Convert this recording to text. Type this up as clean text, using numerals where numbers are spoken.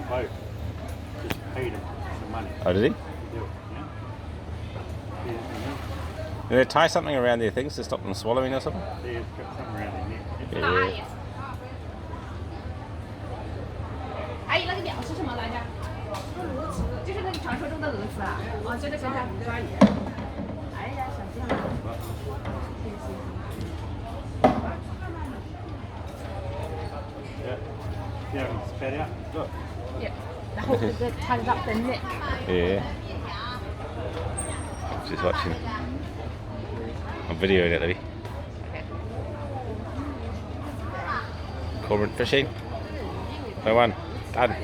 both. Just paid him some money. Oh, did he? To do it, yeah. Did they tie something around their things to stop them swallowing or something? They've got something around their neck. Yeah. 阿姨，那个鸟是什么来着？就是那个传说中的蛾子啊！哦，这个是它抓鱼。哎呀，小心了。Yeah. Yeah, spat out. Look. Yeah. 然后这个 tugged up the neck. Yeah. She's watching. I'm videoing it, Libby. Cormorant Fishing. No one. Done.